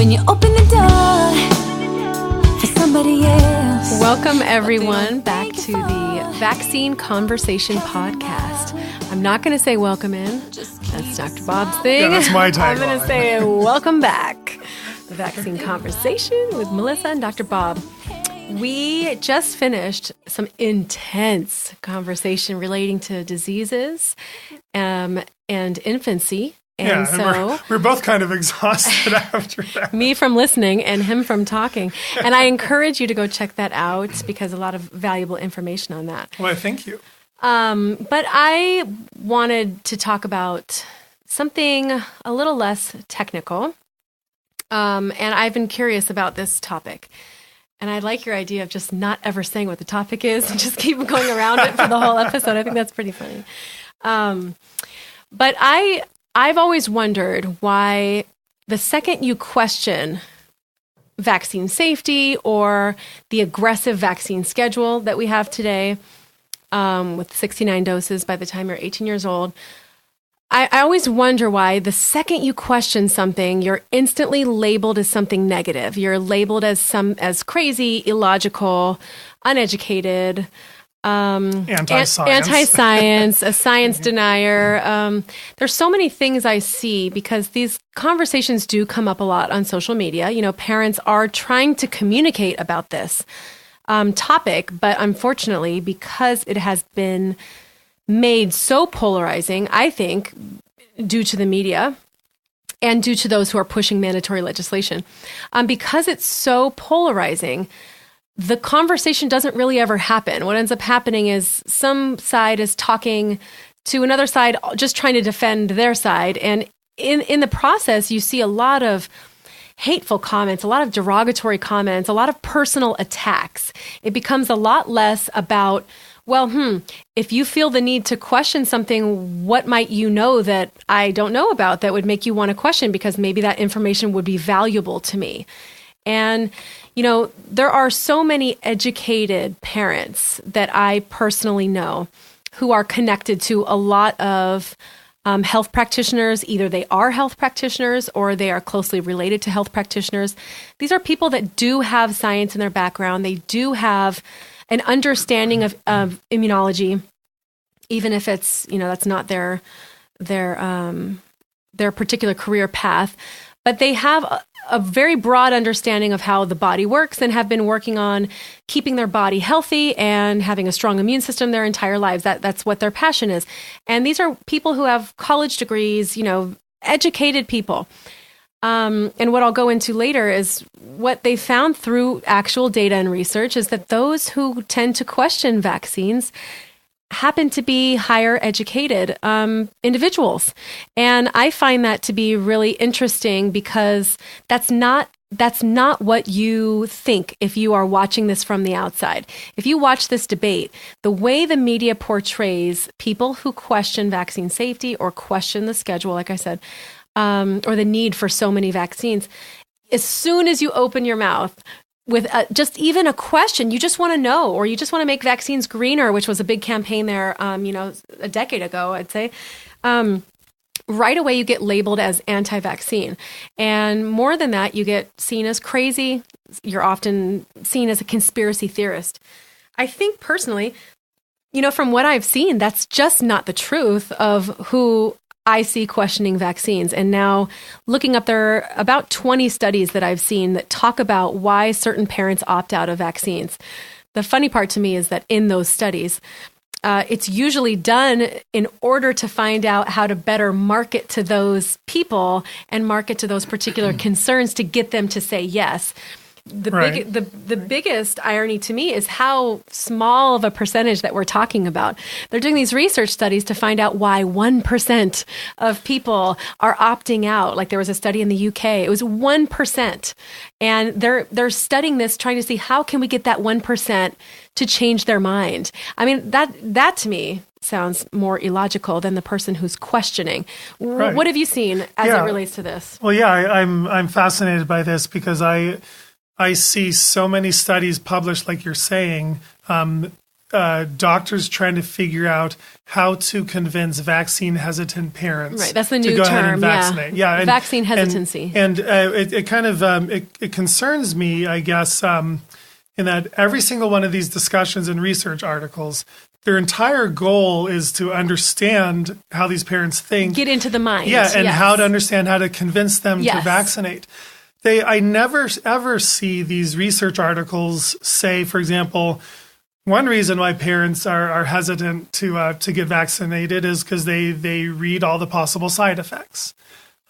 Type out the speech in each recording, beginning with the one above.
when you open the door for somebody else. Welcome, everyone, back to the Vaccine Conversation podcast. I'm not going to say welcome in. That's Dr. Bob's thing. Yeah, that's my tagline. I'm going to say welcome back. The Vaccine Conversation with Melissa and Dr. Bob. We just finished some intense conversation relating to diseases and infancy. And we're both kind of exhausted after that. Me from listening and him from talking. And I encourage you to go check that out because a lot of valuable information on that. Well, thank you. But I wanted to talk about something a little less technical. And I've been curious about this topic. And I like your idea of just not ever saying what the topic is and just keep going around it for the whole episode. I think that's pretty funny. But I've always wondered why the second you question vaccine safety or the aggressive vaccine schedule that we have today, with 69 doses by the time you're 18 years old, I always wonder why the second you question something, you're instantly labeled as something negative. You're labeled as crazy, illogical, uneducated, anti-science, a science denier. There's so many things I see because these conversations do come up a lot on social media. You know, parents are trying to communicate about this topic, but unfortunately, because it has been made so polarizing, I think, due to the media and due to those who are pushing mandatory legislation, because it's so polarizing, the conversation doesn't really ever happen. What ends up happening is some side is talking to another side, just trying to defend their side. And in the process, you see a lot of hateful comments, a lot of derogatory comments, a lot of personal attacks. It becomes a lot less about, well, if you feel the need to question something, what might you know that I don't know about that would make you want to question because maybe that information would be valuable to me? And, you know, there are so many educated parents that I personally know who are connected to a lot of health practitioners. Either they are health practitioners or they are closely related to health practitioners. These are people that do have science in their background. They do have an understanding of immunology, even if it's, you know, that's not their particular career path. But they have a very broad understanding of how the body works and have been working on keeping their body healthy and having a strong immune system their entire lives. That's what their passion is. And these are people who have college degrees, you know, educated people. And what I'll go into later is what they found through actual data and research is that those who tend to question vaccines happen to be higher educated individuals. And I find that to be really interesting because that's not what you think if you are watching this from the outside. If you watch this debate, the way the media portrays people who question vaccine safety or question the schedule, like I said, or the need for so many vaccines, as soon as you open your mouth with just even a question, you just want to know, or you just want to make vaccines greener, which was a big campaign there, you know, a decade ago, I'd say. Right away, you get labeled as anti-vaccine. And more than that, you get seen as crazy. You're often seen as a conspiracy theorist. I think personally, you know, from what I've seen, that's just not the truth of who I see questioning vaccines. And now looking up, there are about 20 studies that I've seen that talk about why certain parents opt out of vaccines. The funny part to me is that in those studies, it's usually done in order to find out how to better market to those people and market to those particular concerns to get them to say yes. The biggest irony to me is how small of a percentage that we're talking about. They're doing these research studies to find out why 1% of people are opting out. Like there was a study in the UK, it was 1%. And they're studying this, trying to see how can we get that 1% to change their mind. I mean, that to me sounds more illogical than the person who's questioning. Right. What have you seen as it relates to this? Well, yeah, I'm fascinated by this because I see so many studies published, like you're saying, doctors trying to figure out how to convince vaccine hesitant parents. Right, that's the to new go term. ahead and vaccinate. Yeah, and, vaccine hesitancy. And it kind of it concerns me, I guess, in that every single one of these discussions and research articles, their entire goal is to understand how these parents think. Get into the mind. Yeah, and yes. how to understand how to convince them to Yes. vaccinate. I never ever see these research articles say, for example, one reason why parents are hesitant to get vaccinated is because they read all the possible side effects.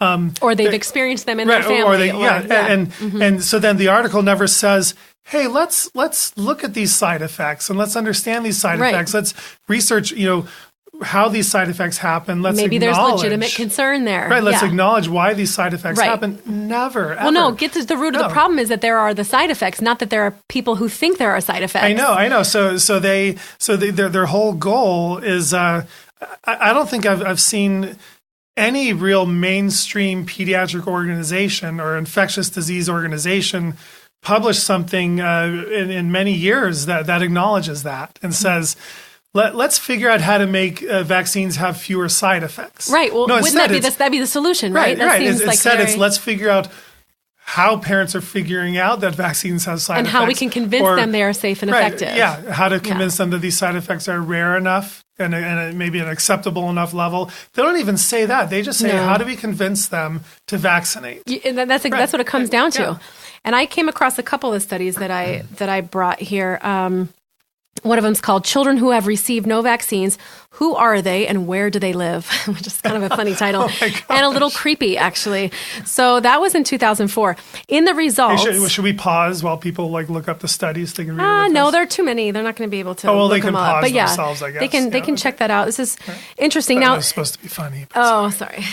Or they've experienced them in their family. And so then the article never says, hey, let's look at these side effects and let's understand these side effects. Let's research, how these side effects happen. Maybe there's legitimate concern there. Right. Let's acknowledge why these side effects happen. Never. Ever. Well, no, get to the root of the problem is that there are the side effects, not that there are people who think there are side effects. I know. So their whole goal is, I don't think I've seen any real mainstream pediatric organization or infectious disease organization publish something in many years that acknowledges that and says, let's figure out how to make vaccines have fewer side effects. Right. Well, wouldn't that be the solution, right? Right. It's let's figure out how parents are figuring out that vaccines have side effects. And how we can convince them they are safe and effective. Yeah, how to convince them that these side effects are rare enough and maybe an acceptable enough level. They don't even say that. They just say, how do we convince them to vaccinate? And that's what it comes down to. Yeah. And I came across a couple of studies that I brought here. One of them is called Children Who Have Received No Vaccines. Who are they and where do they live? Which is kind of a funny title and a little creepy, actually. So that was in 2004. In the results... Hey, should we pause while people look up the studies? They can read no, there are too many. They're not going to be able to look they can them pause up. But yeah, themselves, I guess. They can check that out. This is interesting. Now, it's supposed to be funny. Sorry.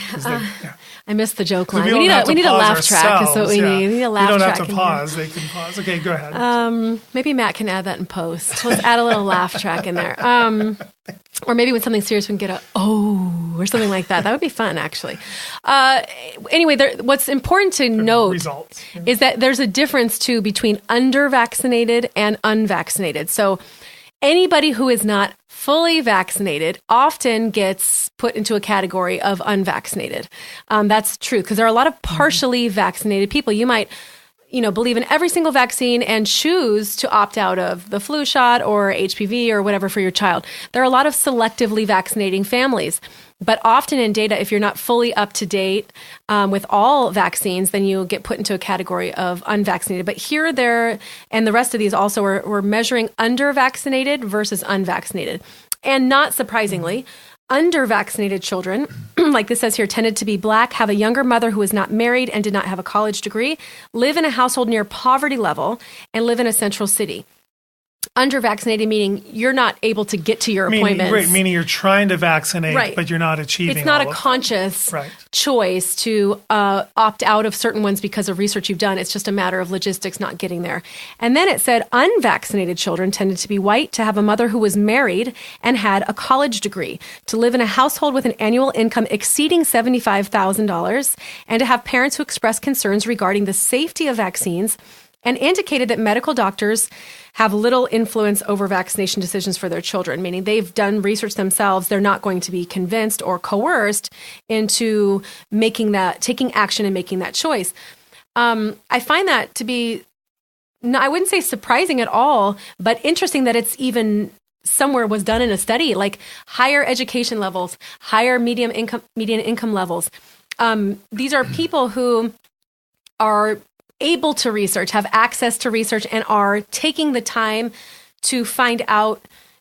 I missed the joke line. We need a laugh track. That's what we need. We need a laugh track. You don't have to pause. They can pause. Okay, go ahead. Maybe Matt can add that in post. Let's add a little laugh track in there. Or maybe when something serious, we can get or something like that. That would be fun, actually. Anyway, what's important to note is that there's a difference, too, between under-vaccinated and unvaccinated. So anybody who is not fully vaccinated often gets put into a category of unvaccinated. That's true, because there are a lot of partially vaccinated people. You might believe in every single vaccine and choose to opt out of the flu shot or HPV or whatever for your child. There are a lot of selectively vaccinating families. But often in data, if you're not fully up to date with all vaccines, then you get put into a category of unvaccinated. But here, there, and the rest of these also, we're measuring under-vaccinated versus unvaccinated. And not surprisingly, under-vaccinated children, like this says here, tended to be Black, have a younger mother who is not married and did not have a college degree, live in a household near poverty level, and live in a central city. Under-vaccinated meaning you're not able to get to your appointments. Right, meaning you're trying to vaccinate, but you're not achieving. It's not a conscious choice to opt out of certain ones because of research you've done. It's just a matter of logistics not getting there. And then it said unvaccinated children tended to be white, to have a mother who was married and had a college degree, to live in a household with an annual income exceeding $75,000, and to have parents who expressed concerns regarding the safety of vaccines and indicated that medical doctors have little influence over vaccination decisions for their children, meaning they've done research themselves. They're not going to be convinced or coerced into taking action and making that choice. I find that to be, I wouldn't say surprising at all, but interesting that it's even somewhere was done in a study, like higher education levels, higher median income levels. These are people who are able to research, have access to research, and are taking the time to find out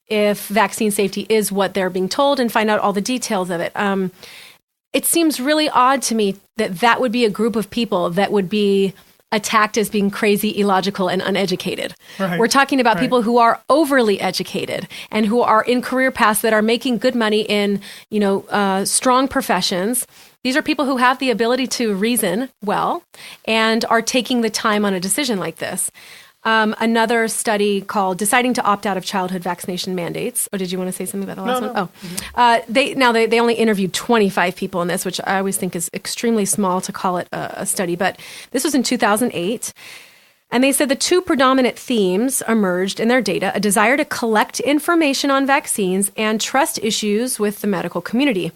if vaccine safety is what they're being told and find out all the details of it. It seems really odd to me that would be a group of people that would be attacked as being crazy, illogical, and uneducated. Right. We're talking about people who are overly educated and who are in career paths that are making good money in, strong professions. These are people who have the ability to reason well and are taking the time on a decision like this. Another study called Deciding to Opt Out of Childhood Vaccination Mandates. Oh, did you want to say something about the last one? Oh, they only interviewed 25 people in this, which I always think is extremely small to call it a study. But this was in 2008. And they said the two predominant themes emerged in their data: a desire to collect information on vaccines and trust issues with the medical community.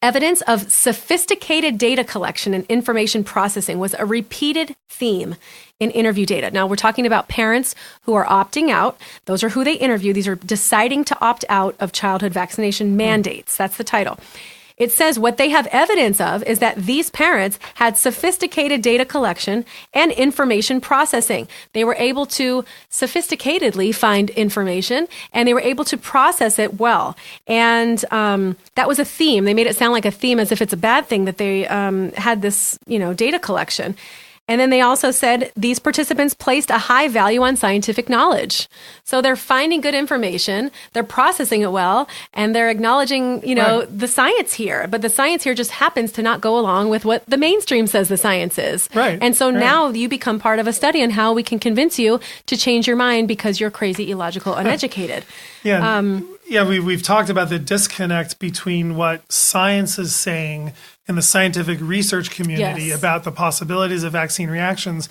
Evidence of sophisticated data collection and information processing was a repeated theme in interview data. Now, we're talking about parents who are opting out. Those are who they interview. These are deciding to opt out of childhood vaccination mandates. That's the title. It says what they have evidence of is that these parents had sophisticated data collection and information processing. They were able to sophisticatedly find information, and they were able to process it well. And that was a theme. They made it sound like a theme as if it's a bad thing that they had this, data collection. And then they also said these participants placed a high value on scientific knowledge. So they're finding good information, they're processing it well, and they're acknowledging, the science here. But the science here just happens to not go along with what the mainstream says the science is. Right. And so now you become part of a study on how we can convince you to change your mind because you're crazy, illogical, uneducated. We've talked about the disconnect between what science is saying in the scientific research community about the possibilities of vaccine reactions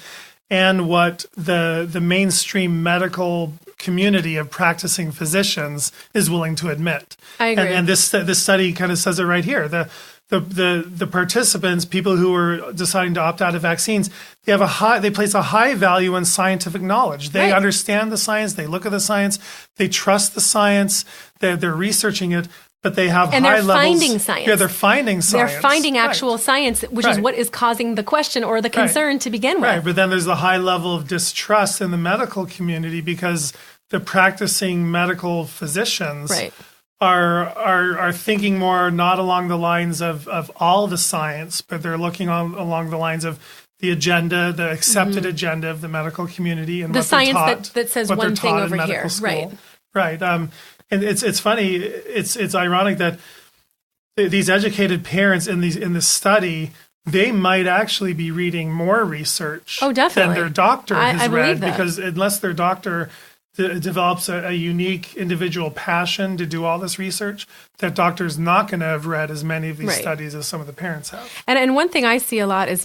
and what the mainstream medical community of practicing physicians is willing to admit. I agree. And this study kind of says it right here. The participants, people who are deciding to opt out of vaccines, they place a high value on scientific knowledge. They understand the science, they look at the science, they trust the science, they're researching it. But they have high levels. And they're finding science. Yeah, they're finding science. They're finding actual science, which is what is causing the question or the concern to begin with. Right, but then there's the high level of distrust in the medical community because the practicing medical physicians are thinking more not along the lines of all the science, but they're looking along the lines of the agenda, the accepted agenda of the medical community and the what science they're taught, that says one thing over here. School. Right. And it's funny. It's ironic that these educated parents in this study, they might actually be reading more research than their doctor has read, because unless their doctor develops a unique individual passion to do all this research, that doctor's not going to have read as many of these studies as some of the parents have. And one thing I see a lot is,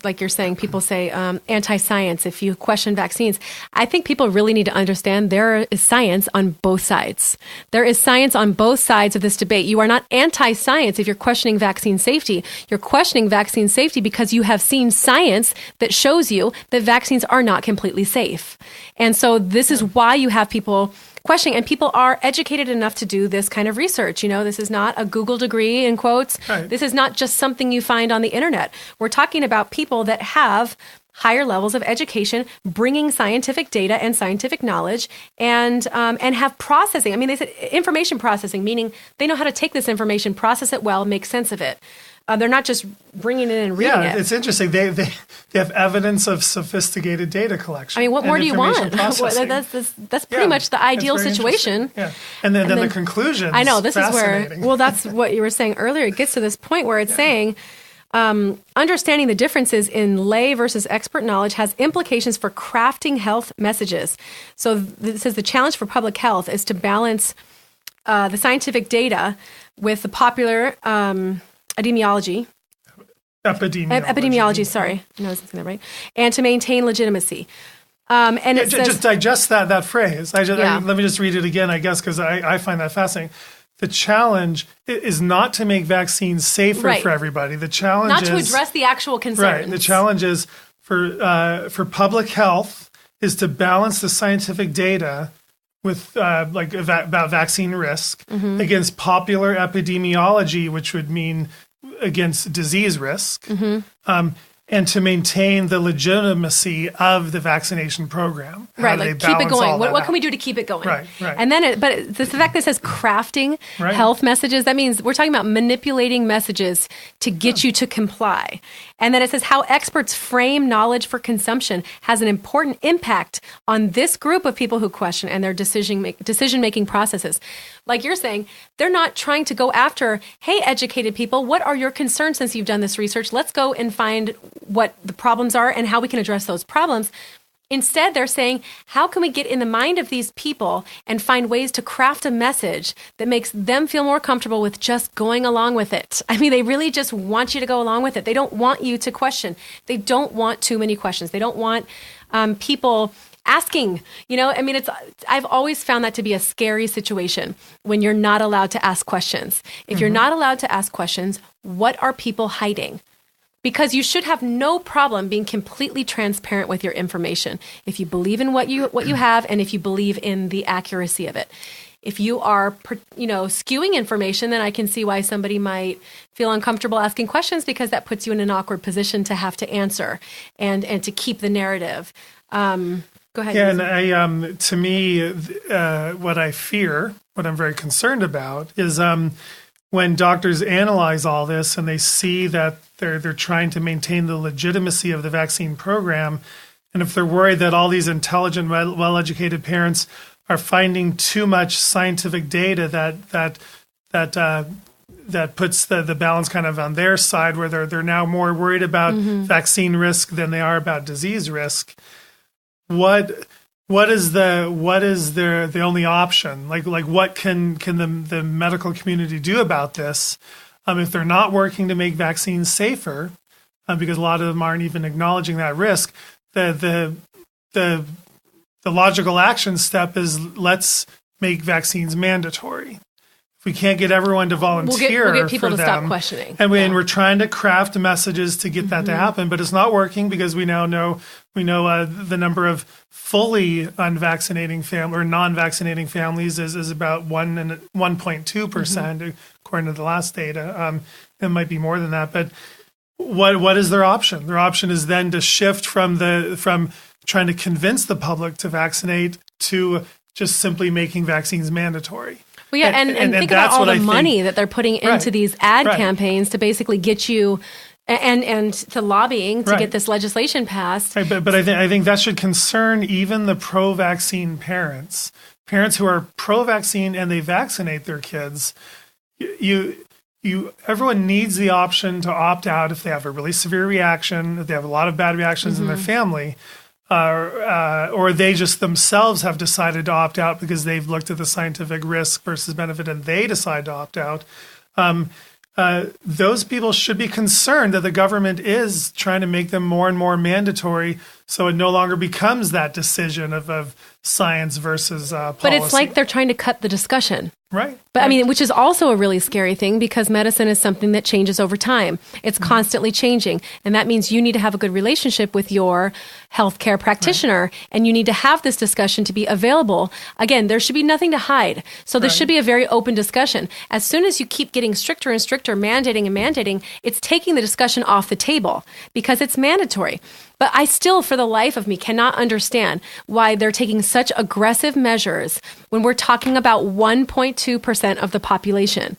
like you're saying, people say anti-science if you question vaccines. I think people really need to understand there is science on both sides. There is science on both sides of this debate. You are not anti-science if you're questioning vaccine safety. You're questioning vaccine safety because you have seen science that shows you that vaccines are not completely safe. And so this is why you have people questioning, and people are educated enough to do this kind of research. This is not a Google degree, in quotes. Right. This is not just something you find on the internet. We're talking about people that have higher levels of education, bringing scientific data and scientific knowledge, and have processing. I mean, they said information processing, meaning they know how to take this information, process it well, make sense of it. They're not just bringing it in and reading it. Yeah, it's interesting. They have evidence of sophisticated data collection. I mean, what more do you want? That's pretty much the ideal situation. Yeah, and then the conclusion. I know, this is where, that's what you were saying earlier. It gets to this point where it's saying, understanding the differences in lay versus expert knowledge has implications for crafting health messages. So this says the challenge for public health is to balance the scientific data with the popular epidemiology, sorry. I know I was saying that right. And to maintain legitimacy. And it says, just digest that phrase. Let me just read it again, I guess, because I find that fascinating. The challenge is not to make vaccines safer for everybody. The challenge not to address the actual concerns. Right. The challenge is for public health is to balance the scientific data with about vaccine risk against popular epidemiology, which would mean against disease risk, and to maintain the legitimacy of the vaccination program. Right, keep it going. What can we do to keep it going? Right. And then, but the fact that it says crafting health messages, that means we're talking about manipulating messages to get you to comply. And then it says how experts frame knowledge for consumption has an important impact on this group of people who question and their decision-making processes. Like you're saying, they're not trying to go after, hey, educated people, what are your concerns since you've done this research? Let's go and find what the problems are and how we can address those problems. Instead, they're saying, how can we get in the mind of these people and find ways to craft a message that makes them feel more comfortable with just going along with it? I mean, they really just want you to go along with it. They don't want you to question. They don't want too many questions. They don't want people asking, I've always found that to be a scary situation when you're not allowed to ask questions. If you're not allowed to ask questions, what are people hiding? Because you should have no problem being completely transparent with your information if you believe in what you have and if you believe in the accuracy of it. If you are, skewing information, then I can see why somebody might feel uncomfortable asking questions because that puts you in an awkward position to have to answer and to keep the narrative. Go ahead. Yeah, and to me, what I fear, what I'm very concerned about, is when doctors analyze all this and they see that they're trying to maintain the legitimacy of the vaccine program, and if they're worried that all these intelligent, well-educated parents are finding too much scientific data that puts the balance kind of on their side, where they're now more worried about vaccine risk than they are about disease risk. What is the only option? Like what can the medical community do about this? If they're not working to make vaccines safer, because a lot of them aren't even acknowledging that risk, the logical action step is let's make vaccines mandatory. If we can't get everyone to volunteer, we'll get people for to them, stop questioning. And we're trying to craft messages to get that to happen, but it's not working because we now know the number of fully unvaccinating or non-vaccinating families is about 1.2%, according to the last data. It might be more than that, but what is their option? Their option is then to shift from trying to convince the public to vaccinate to just simply making vaccines mandatory. Well, yeah, and think about all the money that they're putting into these ad campaigns to basically get you and to lobbying to get this legislation passed. Right, but I think that should concern even the pro-vaccine parents who are pro-vaccine and they vaccinate their kids. Everyone needs the option to opt out if they have a really severe reaction, if they have a lot of bad reactions in their family. Or they just themselves have decided to opt out because they've looked at the scientific risk versus benefit and they decide to opt out. Those people should be concerned that the government is trying to make them more and more mandatory so it no longer becomes that decision of science versus policy. But it's like they're trying to cut the discussion. Right. But I mean, which is also a really scary thing because medicine is something that changes over time. It's constantly changing. And that means you need to have a good relationship with your healthcare practitioner and you need to have this discussion to be available. Again, there should be nothing to hide. So this should be a very open discussion. As soon as you keep getting stricter and stricter, mandating, it's taking the discussion off the table because it's mandatory. But I still, for the life of me, cannot understand why they're taking such aggressive measures when we're talking about 1.2% of the population,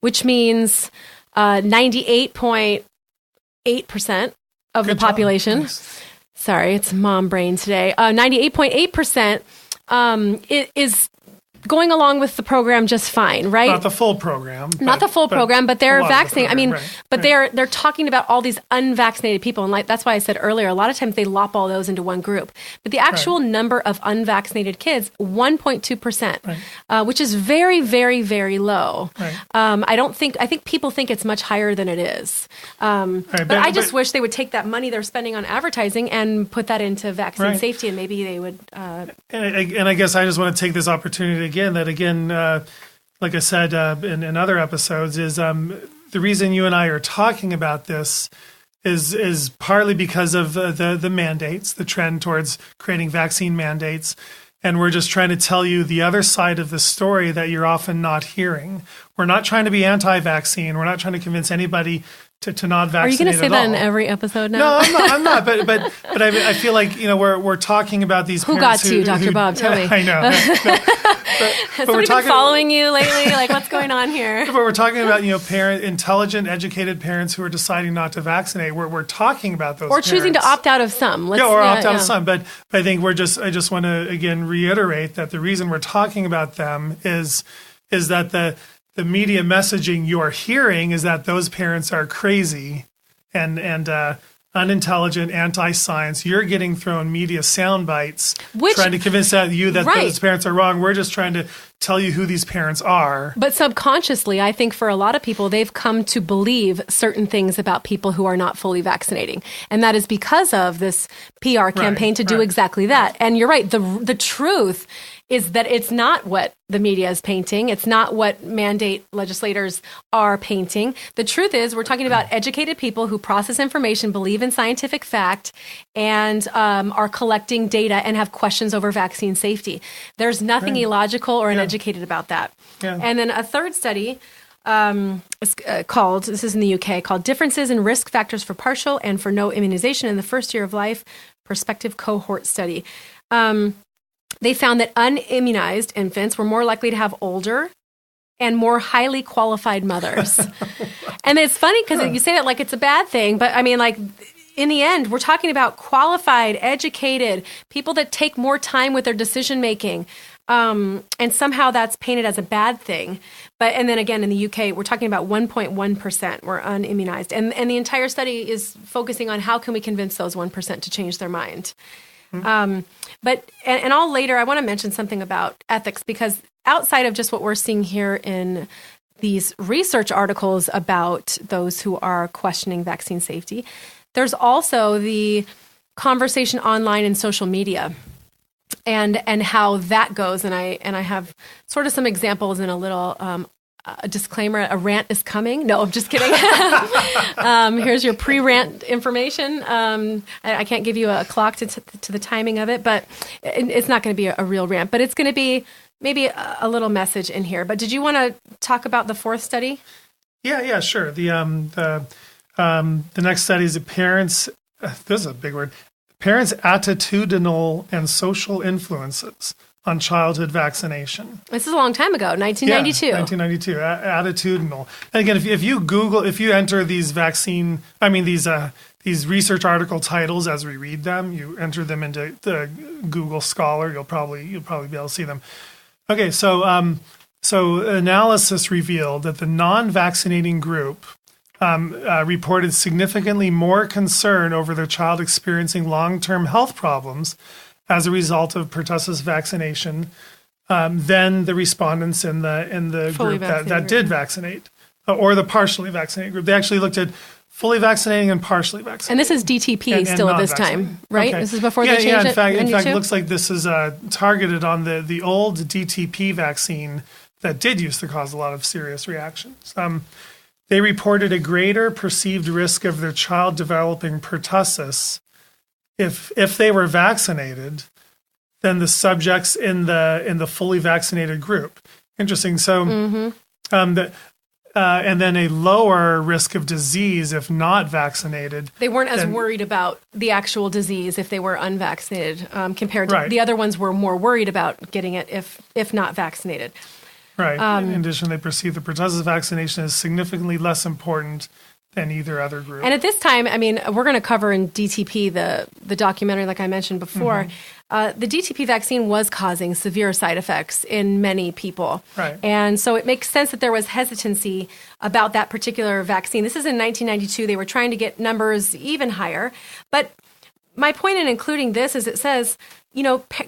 which means 98.8% of the population. Nice. Sorry, it's mom brain today. 98.8% is going along with the program just fine, right? Not the full program. Not the full program, but they're vaccinating. I mean, but they're talking about all these unvaccinated people. And that's why I said earlier, a lot of times they lop all those into one group. But the actual number of unvaccinated kids, 1.2%, which is very, very, very low. Right. I think people think it's much higher than it is. But I just wish they would take that money they're spending on advertising and put that into vaccine safety, and maybe they would. And I guess I just want to take this opportunity again, like I said in other episodes, is the reason you and I are talking about this is partly because of the mandates, the trend towards creating vaccine mandates. And we're just trying to tell you the other side of the story that you're often not hearing. We're not trying to be anti-vaccine. We're not trying to convince anybody to not vaccinate. Are you going to say that in every episode now? No, I'm not. But I feel like we're talking about these. Who got to you, Dr. Bob? Tell me. I know. Has somebody been following you lately? Like, what's going on here? But we're talking about intelligent, educated parents who are deciding not to vaccinate. We're talking about those. Or choosing to opt out of some. Opt out of some. But I think I just want to again reiterate that the reason we're talking about them is that the media messaging you're hearing is that those parents are crazy and unintelligent, anti-science. You're getting thrown media sound bites, Which- trying to convince you that Right. those parents are wrong. We're just trying to tell you who these parents are. But subconsciously, I think for a lot of people, they've come to believe certain things about people who are not fully vaccinating. And that is because of this PR campaign to do exactly that. And you're right. The truth is that it's not what the media is painting. It's not what mandate legislators are painting. The truth is we're talking about educated people who process information, believe in scientific fact, and are collecting data and have questions over vaccine safety. There's nothing illogical or uneducated about that. Yeah. And then a third study is called, this is in the UK, called Differences in Risk Factors for Partial and for No Immunization in the First Year of Life, Prospective Cohort Study. They found that unimmunized infants were more likely to have older and more highly qualified mothers. And it's funny because you say that like it's a bad thing, but I mean, like, in the end, we're talking about qualified, educated people that take more time with their decision making. And somehow that's painted as a bad thing. And then again, in the UK, we're talking about 1.1% were unimmunized. And the entire study is focusing on how can we convince those 1% to change their mind. But I'll later, I want to mention something about ethics, because outside of just what we're seeing here in these research articles about those who are questioning vaccine safety, there's also the conversation online and social media and how that goes. And I have sort of some examples in a little a disclaimer, a rant is coming. No, I'm just kidding. Here's your pre-rant information. I can't give you a clock to the timing of it, but it's not going to be a real rant, but it's going to be maybe a little message in here. But did you want to talk about the fourth study? Yeah, sure. The next study is the parents. This is a big word. Parents' attitudinal and social influences on childhood vaccination. This is a long time ago, 1992. Yeah, 1992, attitudinal. And again, if you enter these these research article titles as we read them, you enter them into the Google Scholar, you'll probably be able to see them. Okay, so analysis revealed that the non-vaccinating group reported significantly more concern over their child experiencing long-term health problems as a result of pertussis vaccination than the respondents in the group that did vaccinate, or the partially vaccinated group. They actually looked at fully vaccinating and partially vaccinated. And this is DTP still at this time, right? Okay. This is before they changed it? In fact, it looks like this is targeted on the old DTP vaccine that did used to cause a lot of serious reactions. They reported a greater perceived risk of their child developing pertussis if they were vaccinated than the subjects in the fully vaccinated group. Interesting. So, and then a lower risk of disease if not vaccinated. They weren't as worried about the actual disease if they were unvaccinated, compared to the other ones were more worried about getting it if not vaccinated. Right. In addition, they perceive the pertussis vaccination as significantly less important than either other group. And at this time, I mean, we're going to cover in DTP, the documentary, like I mentioned before, the DTP vaccine was causing severe side effects in many people. Right. And so it makes sense that there was hesitancy about that particular vaccine. This is in 1992. They were trying to get numbers even higher. But my point in including this is it says,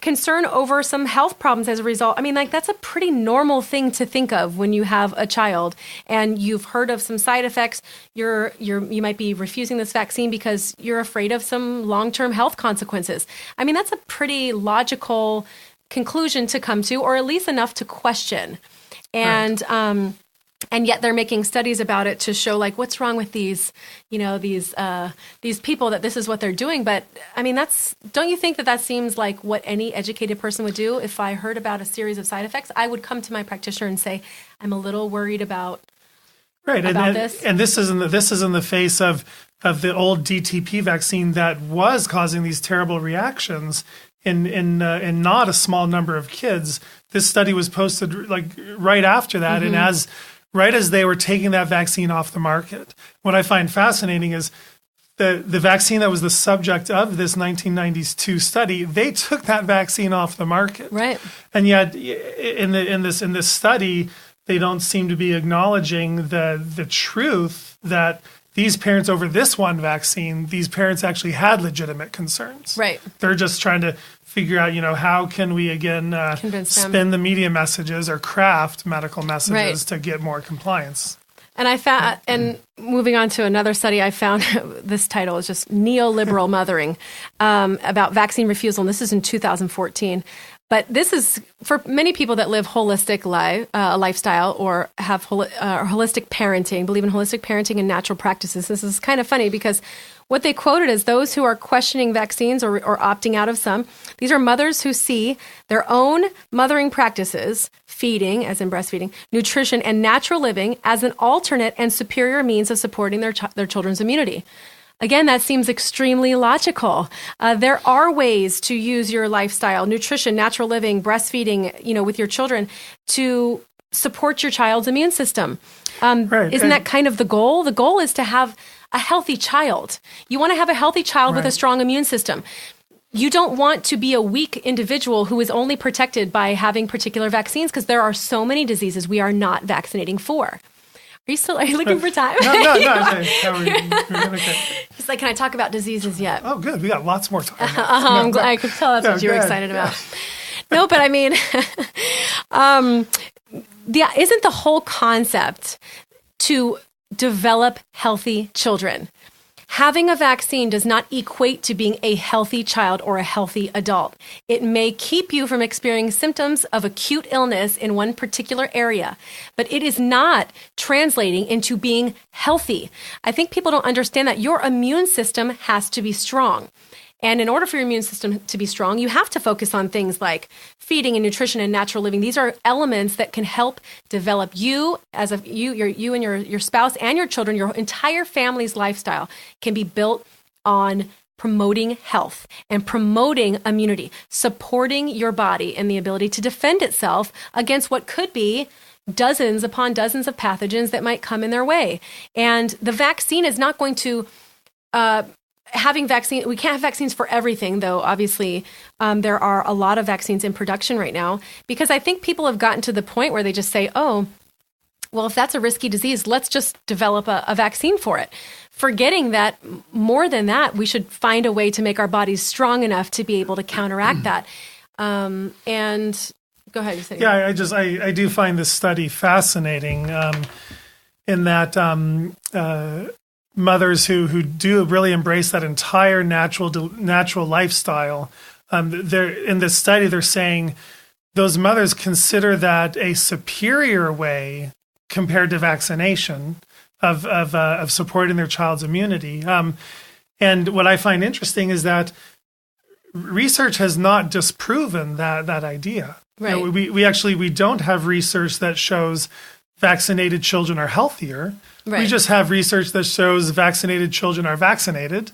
concern over some health problems as a result. I mean, like, that's a pretty normal thing to think of when you have a child and you've heard of some side effects. You might be refusing this vaccine because you're afraid of some long-term health consequences. I mean, that's a pretty logical conclusion to come to, or at least enough to question. And and yet they're making studies about it to show, like, what's wrong with these people, that this is what they're doing. But I mean, don't you think that seems like what any educated person would do? If I heard about a series of side effects, I would come to my practitioner and say, I'm a little worried about this. And this is in the face of the old DTP vaccine that was causing these terrible reactions in not a small number of kids. This study was posted like right after that, and right as they were taking that vaccine off the market. What I find fascinating is the vaccine that was the subject of this 1992 study, they took that vaccine off the market. Right. And yet in this study, they don't seem to be acknowledging the truth that these parents over this one vaccine, these parents actually had legitimate concerns. Right. They're just trying to figure out, how can we again spin the media messages or craft medical messages to get more compliance. And I found, and moving on to another study, I found this title is just neoliberal mothering about vaccine refusal. And this is in 2014. But this is for many people that live holistic lifestyle or have holistic parenting, believe in holistic parenting and natural practices. This is kind of funny because what they quoted is those who are questioning vaccines or opting out of some. These are mothers who see their own mothering practices, feeding, as in breastfeeding, nutrition, and natural living as an alternate and superior means of supporting their children's immunity. Again, that seems extremely logical. There are ways to use your lifestyle, nutrition, natural living, breastfeeding, with your children to support your child's immune system. Isn't that kind of the goal? The goal is to have a healthy child. You want to have a healthy child with a strong immune system. You don't want to be a weak individual who is only protected by having particular vaccines because there are so many diseases we are not vaccinating for. Are you looking for time? No. Okay. He's like, can I talk about diseases yet? Oh, good. We got lots more time. I'm glad. I could tell that's what you were excited about. No, but I mean, isn't the whole concept to develop healthy children? Having a vaccine does not equate to being a healthy child or a healthy adult. It may keep you from experiencing symptoms of acute illness in one particular area, but it is not translating into being healthy. I think people don't understand that your immune system has to be strong. And in order for your immune system to be strong, you have to focus on things like feeding and nutrition and natural living. These are elements that can help develop you as you and your spouse and your children. Your entire family's lifestyle can be built on promoting health and promoting immunity, supporting your body and the ability to defend itself against what could be dozens upon dozens of pathogens that might come in their way. And the vaccine is not going to we can't have vaccines for everything, though. Obviously, there are a lot of vaccines in production right now because I think people have gotten to the point where they just say, oh, well, if that's a risky disease, let's just develop a vaccine for it. Forgetting that more than that, we should find a way to make our bodies strong enough to be able to counteract that. And go ahead. You say I do find this study fascinating in that mothers who do really embrace that entire natural lifestyle. They're in this study, they're saying those mothers consider that a superior way compared to vaccination of supporting their child's immunity. And what I find interesting is that research has not disproven that idea. Right. We don't have research that shows vaccinated children are healthier. Right. We just have research that shows vaccinated children are vaccinated,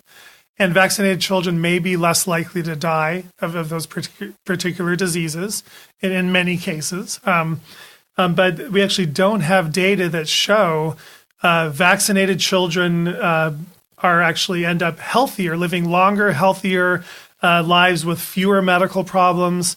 and vaccinated children may be less likely to die of those particular diseases in many cases. But we actually don't have data that show vaccinated children are actually end up healthier, living longer, healthier lives with fewer medical problems.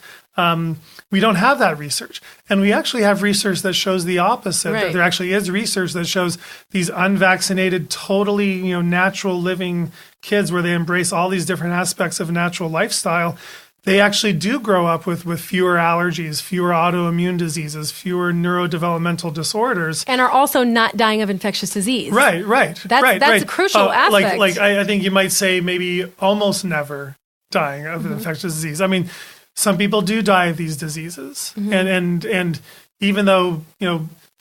We don't have that research. And we actually have research that shows the opposite. Right. That there actually is research that shows these unvaccinated, totally natural living kids where they embrace all these different aspects of natural lifestyle. They actually do grow up with fewer allergies, fewer autoimmune diseases, fewer neurodevelopmental disorders. And are also not dying of infectious disease. Right. That's a crucial aspect. Like I think you might say maybe almost never dying of infectious disease. I mean, some people do die of these diseases. Mm-hmm. And even though,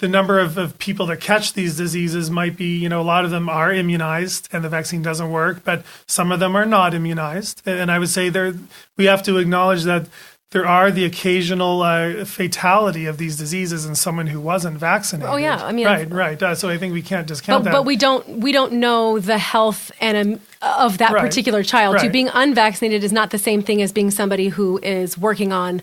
the number of people that catch these diseases might be, a lot of them are immunized and the vaccine doesn't work, but some of them are not immunized. And I would say we have to acknowledge that there are the occasional fatality of these diseases in someone who wasn't vaccinated. Oh yeah, I mean, right. So I think we can't discount that. But we don't know the health of that particular child. So being unvaccinated is not the same thing as being somebody who is working on,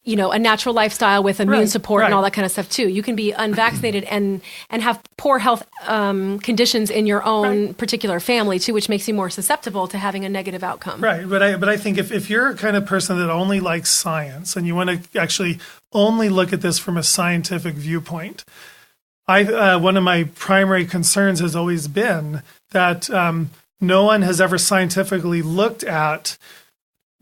a natural lifestyle with immune support and all that kind of stuff too. You can be unvaccinated and have poor health conditions in your own particular family too, which makes you more susceptible to having a negative outcome. Right, but I think if you're a kind of person that only likes science and you want to actually only look at this from a scientific viewpoint, one of my primary concerns has always been that no one has ever scientifically looked at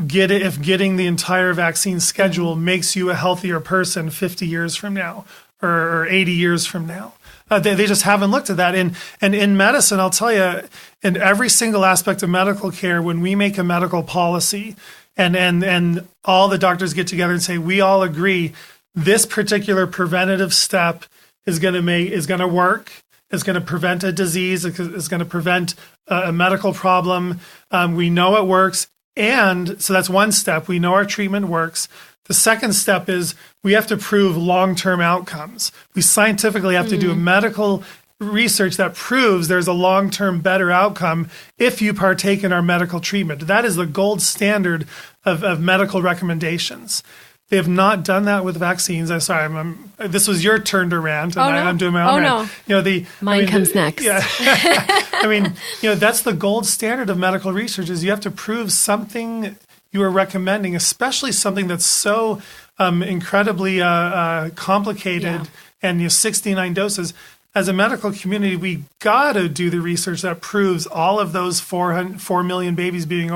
if getting the entire vaccine schedule makes you a healthier person 50 years from now or 80 years from now. They just haven't looked at that. And in medicine, I'll tell you, in every single aspect of medical care, when we make a medical policy and all the doctors get together and say, we all agree this particular preventative step is going to work, is going to prevent a disease, is going to prevent a medical problem. We know it works. And so that's one step. We know our treatment works. The second step is we have to prove long-term outcomes. We scientifically have to do a medical research that proves there's a long-term better outcome if you partake in our medical treatment. That is the gold standard of medical recommendations. They have not done that with vaccines. I'm sorry, this was your turn to rant, and I'm doing my own rant. No. Mine comes next. Yeah. I mean, that's the gold standard of medical research is you have to prove something you are recommending, especially something that's so incredibly complicated and 69 doses. As a medical community, we got to do the research that proves all of those 4 million babies being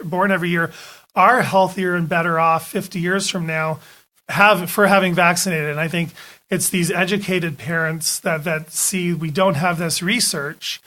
born every year are healthier and better off 50 years from now for having vaccinated. And I think it's these educated parents that see we don't have this research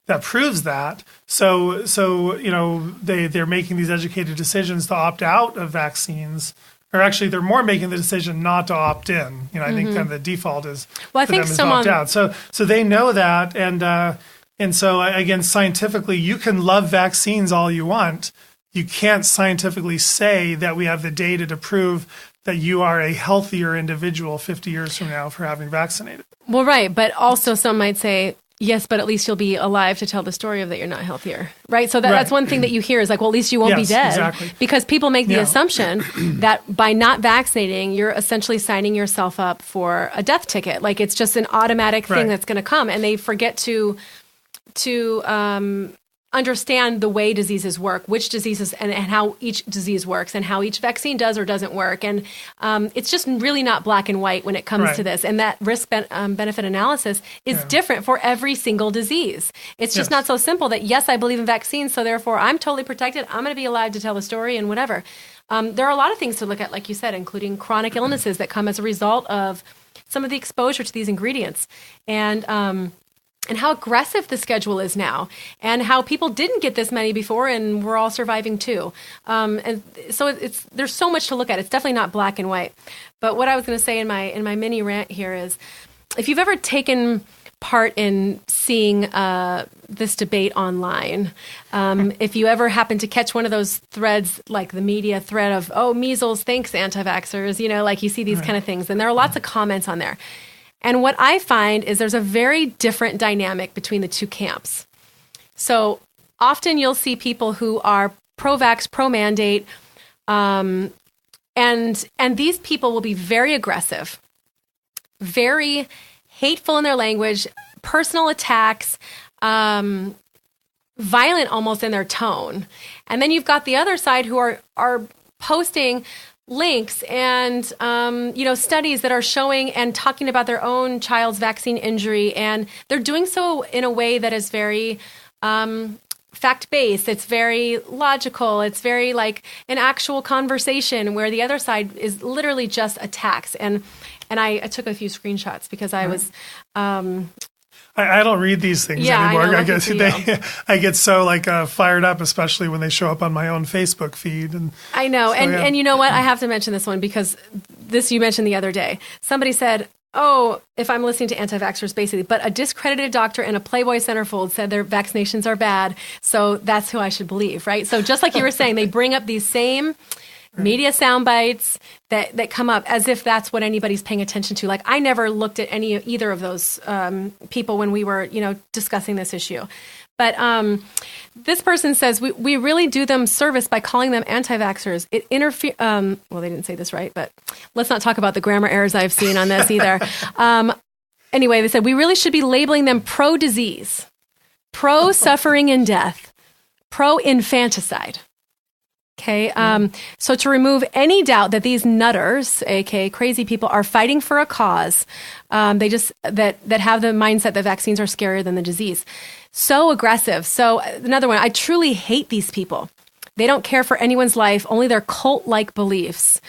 that proves that. So they're making these educated decisions to opt out of vaccines. Or actually, they're more making the decision not to opt in. I think kind of the default is for them is to opt out. So they know that, and so again, scientifically, you can love vaccines all you want. You can't scientifically say that we have the data to prove that you are a healthier individual 50 years from now for having vaccinated. Well, right, but also some might say, yes, but at least you'll be alive to tell the story of that you're not healthier, right? So that's one thing that you hear is like, well, at least you won't be dead. Exactly. Because people make the assumption that by not vaccinating, you're essentially signing yourself up for a death ticket. Like it's just an automatic thing that's going to come. And they forget to understand the way diseases work, which diseases and how each disease works and how each vaccine does or doesn't work. And it's just really not black and white when it comes to this. And that risk benefit analysis is different for every single disease. It's just not so simple that, yes, I believe in vaccines, so therefore I'm totally protected. I'm going to be alive to tell the story and whatever. There are a lot of things to look at, like you said, including chronic illnesses that come as a result of some of the exposure to these ingredients. And how aggressive the schedule is now, and how people didn't get this many before, and we're all surviving too. And so there's so much to look at. It's definitely not black and white. But what I was going to say in my mini rant here is, if you've ever taken part in seeing this debate online, if you ever happen to catch one of those threads, like the media thread of, oh, measles, thanks, anti-vaxxers, like you see these kind of things, and there are lots of comments on there. And what I find is there's a very different dynamic between the two camps. So often you'll see people who are pro-vax, pro-mandate, and these people will be very aggressive, very hateful in their language, personal attacks, violent almost in their tone. And then you've got the other side who are posting links and studies that are showing and talking about their own child's vaccine injury, and they're doing so in a way that is very fact-based. It's very logical. It's very like an actual conversation, where the other side is literally just attacks. And I took a few screenshots because I was I don't read these things anymore. I get so fired up, especially when they show up on my own Facebook feed. And I know. So, and you know what? I have to mention this one because this you mentioned the other day. Somebody said, oh, if I'm listening to anti-vaxxers, basically, but a discredited doctor in a Playboy centerfold said their vaccinations are bad, so that's who I should believe, right? So just like you were saying, they bring up these same media sound bites that come up as if that's what anybody's paying attention to. Like, I never looked at either of those people when we were, discussing this issue. But this person says, we really do them service by calling them anti-vaxxers. It well, they didn't say this right, but let's not talk about the grammar errors I've seen on this either. Anyway, they said, we really should be labeling them pro-disease, pro-suffering and death, pro-infanticide. Okay. So to remove any doubt that these nutters, aka crazy people, are fighting for a cause, they just that have the mindset that vaccines are scarier than the disease. So aggressive. So another one, I truly hate these people. They don't care for anyone's life, only their cult-like beliefs.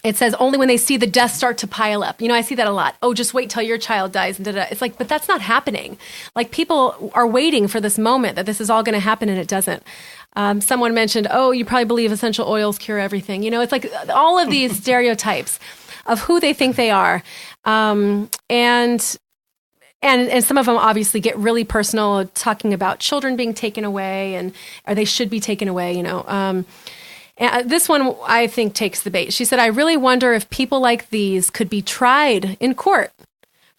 It says only when they see the deaths start to pile up. I see that a lot. Oh, just wait till your child dies. And da-da. It's like, but that's not happening. Like, people are waiting for this moment that this is all going to happen, and it doesn't. Someone mentioned, oh, you probably believe essential oils cure everything. It's like all of these stereotypes of who they think they are. And some of them obviously get really personal, talking about children being taken away or they should be taken away, And this one, I think, takes the bait. She said, I really wonder if people like these could be tried in court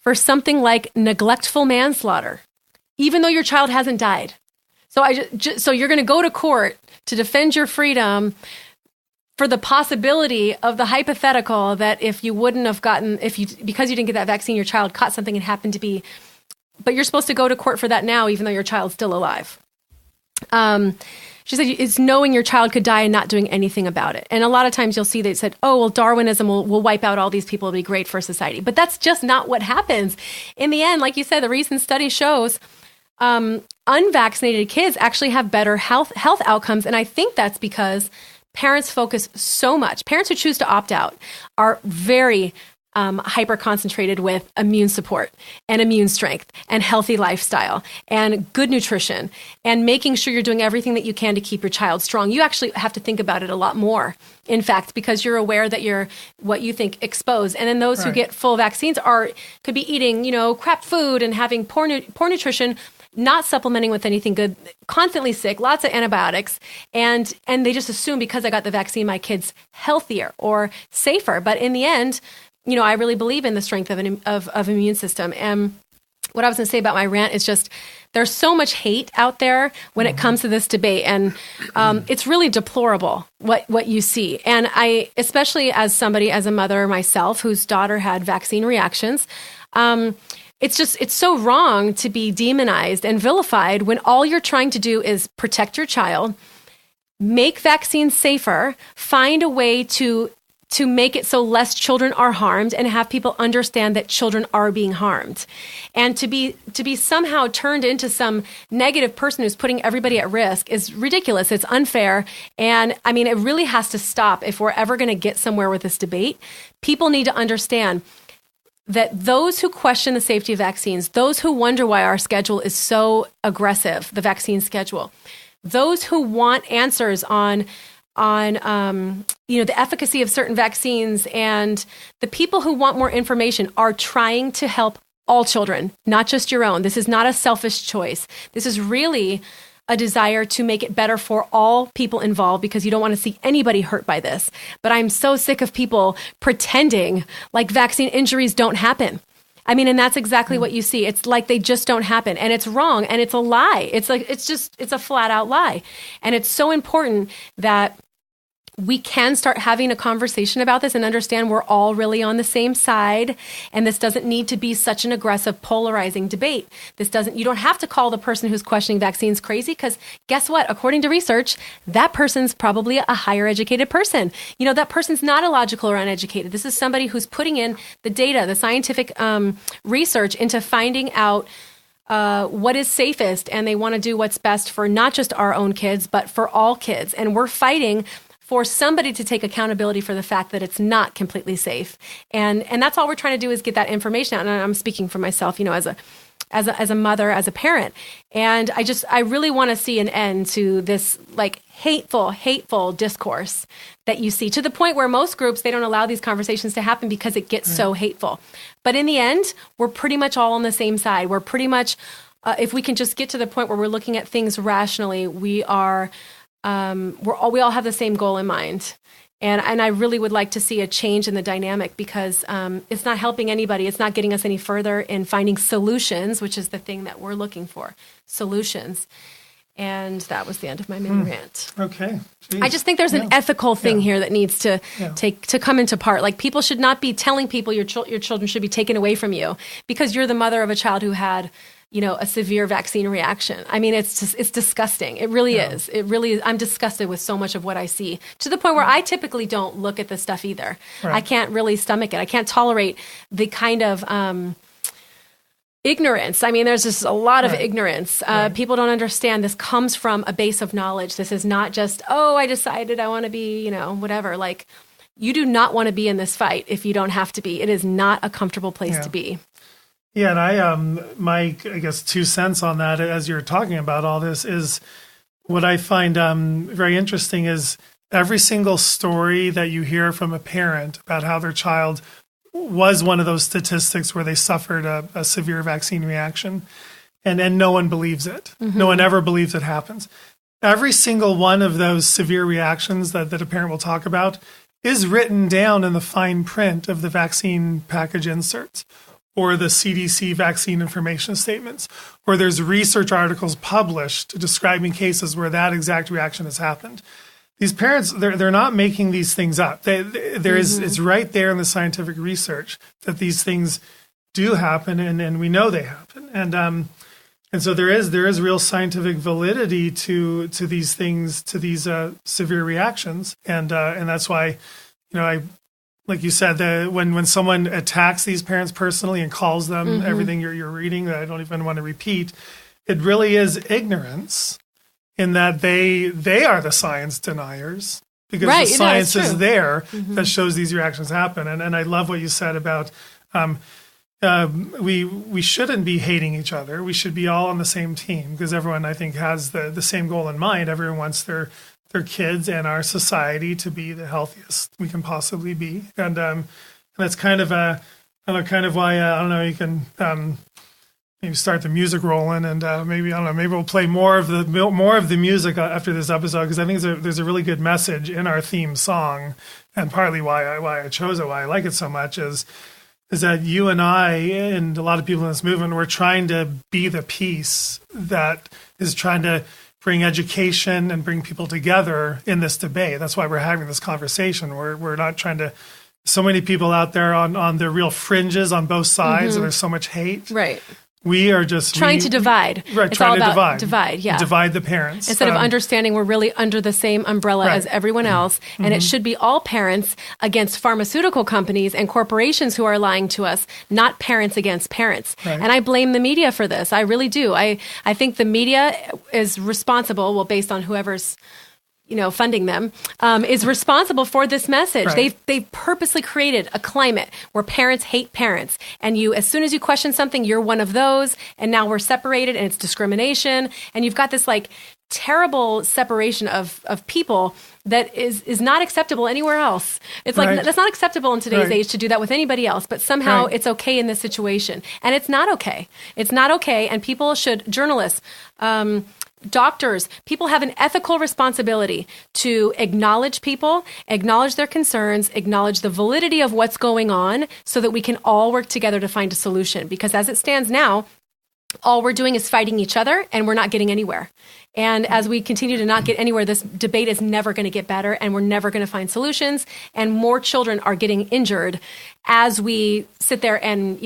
for something like neglectful manslaughter, even though your child hasn't died. So so you're going to go to court to defend your freedom for the possibility of the hypothetical that if you wouldn't have because you didn't get that vaccine, your child caught something and happened to be, but you're supposed to go to court for that now, even though your child's still alive. She said, it's knowing your child could die and not doing anything about it. And a lot of times you'll see they said, oh, well, Darwinism will wipe out all these people. It'll be great for society. But that's just not what happens. In the end, like you said, the recent study shows unvaccinated kids actually have better health outcomes. And I think that's because parents focus so much. Parents who choose to opt out are very hyper concentrated with immune support and immune strength and healthy lifestyle and good nutrition and making sure you're doing everything that you can to keep your child strong. You actually have to think about it a lot more, in fact, because you're aware that you're what you think exposed. And then those who get full vaccines could be eating, crap food and having poor nutrition, not supplementing with anything good, constantly sick, lots of antibiotics, and they just assume because I got the vaccine, my kid's healthier or safer. But in the end, I really believe in the strength of immune system. And what I was going to say about my rant is just there's so much hate out there when it comes to this debate, and it's really deplorable what you see. And I, especially as a mother myself whose daughter had vaccine reactions, it's so wrong to be demonized and vilified when all you're trying to do is protect your child, make vaccines safer, find a way to make it so less children are harmed and have people understand that children are being harmed. And to be somehow turned into some negative person who's putting everybody at risk is ridiculous. It's unfair. And I mean, it really has to stop if we're ever going to get somewhere with this debate. People need to understand that those who question the safety of vaccines, those who wonder why our schedule is so aggressive, the vaccine schedule, those who want answers on the efficacy of certain vaccines, and the people who want more information are trying to help all children, not just your own. This is not a selfish choice. This is really a desire to make it better for all people involved, because you don't want to see anybody hurt by this. But I'm so sick of people pretending like vaccine injuries don't happen. I mean, and that's exactly what you see. It's like they just don't happen, and it's wrong, and it's a lie. It's a flat out lie. And it's so important that we can start having a conversation about this and understand we're all really on the same side. And this doesn't need to be such an aggressive, polarizing debate. You don't have to call the person who's questioning vaccines crazy, because guess what? According to research, that person's probably a higher educated person. That person's not illogical or uneducated. This is somebody who's putting in the data, the scientific research into finding out what is safest. And they want to do what's best for not just our own kids, but for all kids. And we're fighting for somebody to take accountability for the fact that it's not completely safe. And that's all we're trying to do is get that information out. And I'm speaking for myself, as a mother, as a parent. And I really want to see an end to this hateful discourse that you see, to the point where most groups, they don't allow these conversations to happen because it gets so hateful. But in the end, we're pretty much all on the same side. We're pretty much, if we can just get to the point where we're looking at things rationally, we are, we all have the same goal in mind. And I really would like to see a change in the dynamic, because it's not helping anybody. It's not getting us any further in finding solutions, which is the thing that we're looking for, solutions. And that was the end of my mini rant. Okay. Jeez. I just think there's an ethical thing here that needs to come into part. Like, people should not be telling people your children should be taken away from you because you're the mother of a child who had a severe vaccine reaction. I mean, it's disgusting. It really is. It really is. I'm disgusted with so much of what I see, to the point where I typically don't look at this stuff either. Right. I can't really stomach it. I can't tolerate the kind of ignorance. I mean, there's just a lot of ignorance. People don't understand this comes from a base of knowledge. This is not just, I decided I want to be, whatever. Like, you do not want to be in this fight if you don't have to be. It is not a comfortable place to be. Yeah, and I guess 2 cents on that as you're talking about all this is what I find very interesting is every single story that you hear from a parent about how their child was one of those statistics where they suffered a severe vaccine reaction, and no one believes it. Mm-hmm. No one ever believes it happens. Every single one of those severe reactions that a parent will talk about is written down in the fine print of the vaccine package inserts, or the CDC vaccine information statements, or there's research articles published describing cases where that exact reaction has happened. These parents, they're not making these things up. It's right there in the scientific research that these things do happen, and we know they happen. And so there is real scientific validity to these things, to these severe reactions, and that's why, like you said, when someone attacks these parents personally and calls them everything you're reading that I don't even want to repeat, it really is ignorance in that they are the science deniers, because the science is there that shows these reactions happen. And I love what you said about we shouldn't be hating each other. We should be all on the same team, because everyone, I think, has the same goal in mind. Everyone wants their kids and our society to be the healthiest we can possibly be, and that's kind of why I don't know. You can maybe start the music rolling, and maybe we'll play more of the music after this episode, because I think there's a really good message in our theme song, and partly why I chose it, why I like it so much is that you and I and a lot of people in this movement, we're trying to be the piece that is trying to bring education and bring people together in this debate. That's why we're having this conversation. We're not trying to. So many people out there on the real fringes on both sides, and there's so much hate. Right. We are just trying to divide. Right, it's trying all to about divide. Yeah. Divide the parents. Instead of understanding we're really under the same umbrella as everyone else. And it should be all parents against pharmaceutical companies and corporations who are lying to us, not parents against parents. Right. And I blame the media for this. I really do. I think the media is responsible, based on whoever's funding them, is responsible for this message. Right. They've purposely created a climate where parents hate parents, and as soon as you question something, you're one of those, and now we're separated, and it's discrimination, and you've got this terrible separation of people that is not acceptable anywhere else. It's that's not acceptable in today's age to do that with anybody else, but somehow it's okay in this situation, and it's not okay. It's not okay, and journalists, doctors, people have an ethical responsibility to acknowledge people, acknowledge their concerns, acknowledge the validity of what's going on, so that we can all work together to find a solution. Because as it stands now, all we're doing is fighting each other, and we're not getting anywhere. And as we continue to not get anywhere, this debate is never going to get better, and we're never going to find solutions. And more children are getting injured as we sit there and,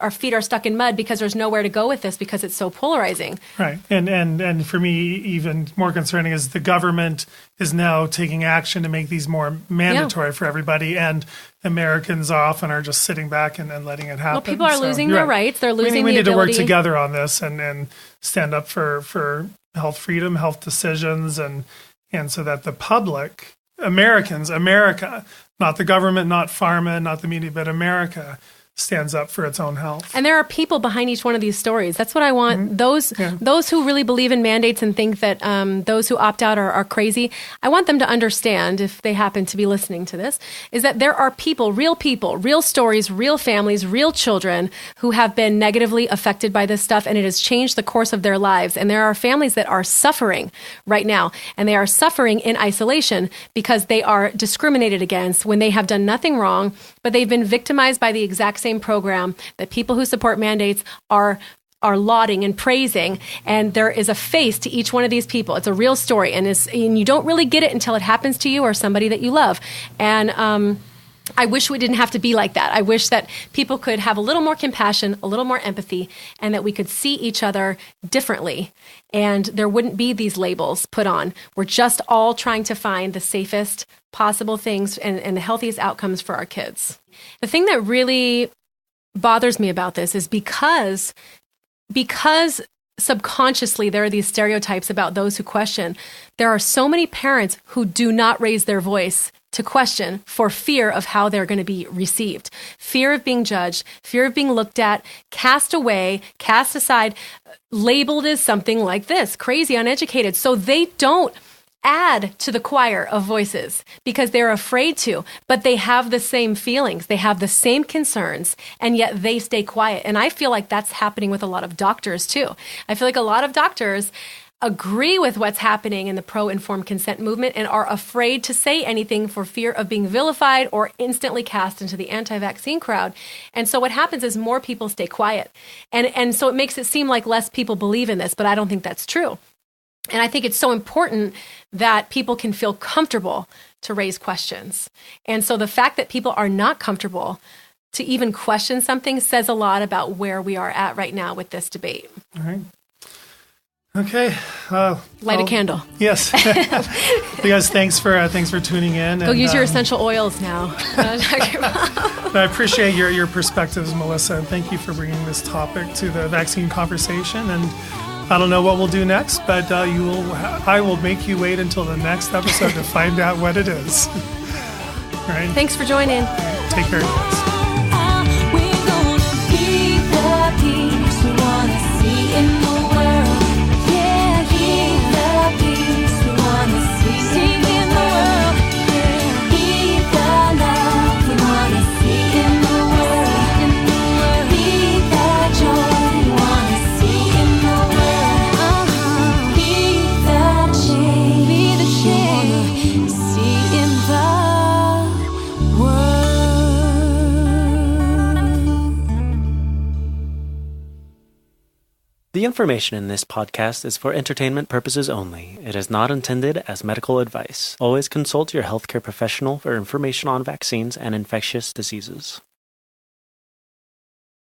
our feet are stuck in mud, because there's nowhere to go with this, because it's so polarizing. Right. And for me, even more concerning is the government is now taking action to make these more mandatory for everybody, and Americans often are just sitting back and letting it happen. Well, people are losing their rights. They're losing the ability. We need to work together on this and stand up for health freedom, health decisions, and so that the public, America, not the government, not pharma, not the media, but America, stands up for its own health. And there are people behind each one of these stories. That's what I want. Those who really believe in mandates and think that those who opt out are crazy, I want them to understand, if they happen to be listening to this, is that there are people, real stories, real families, real children who have been negatively affected by this stuff, and it has changed the course of their lives. And there are families that are suffering right now, and they are suffering in isolation because they are discriminated against when they have done nothing wrong, but they've been victimized by the exact same program that people who support mandates are lauding and praising. And there is a face to each one of these people. It's a real story, and you don't really get it until it happens to you or somebody that you love. And I wish we didn't have to be like that. I wish that people could have a little more compassion, a little more empathy, and that we could see each other differently. And there wouldn't be these labels put on. We're just all trying to find the safest possible things and the healthiest outcomes for our kids. The thing that really bothers me about this is because subconsciously there are these stereotypes about those who question. There are so many parents who do not raise their voice to question for fear of how they're going to be received. Fear of being judged, fear of being looked at, cast away, cast aside, labeled as something like this, crazy, uneducated. So they don't add to the choir of voices because they're afraid to, but they have the same feelings, they have the same concerns, and yet they stay quiet. And I feel like that's happening with a lot of doctors too. I feel like a lot of doctors agree with what's happening in the pro-informed consent movement and are afraid to say anything for fear of being vilified or instantly cast into the anti-vaccine crowd. And so what happens is more people stay quiet. And so it makes it seem like less people believe in this, but I don't think that's true. And I think it's so important that people can feel comfortable to raise questions. And so the fact that people are not comfortable to even question something says a lot about where we are at right now with this debate. All right. Okay. Light a candle. Yes. You guys, thanks for tuning in. Go use your essential oils now. I appreciate your perspectives, Melissa, and thank you for bringing this topic to the vaccine conversation. And I don't know what we'll do next, but I will make you wait until the next episode to find out what it is. All right. Thanks for joining. Take care, guys. We're gonna be the peace we wanna see in the world. Yeah, be the peace we wanna see in the world. Yeah, be the love we wanna see in the world. Be the joy we wanna see in the world. Be the change we wanna see in the world. The information in this podcast is for entertainment purposes only. It is not intended as medical advice. Always consult your healthcare professional for information on vaccines and infectious diseases.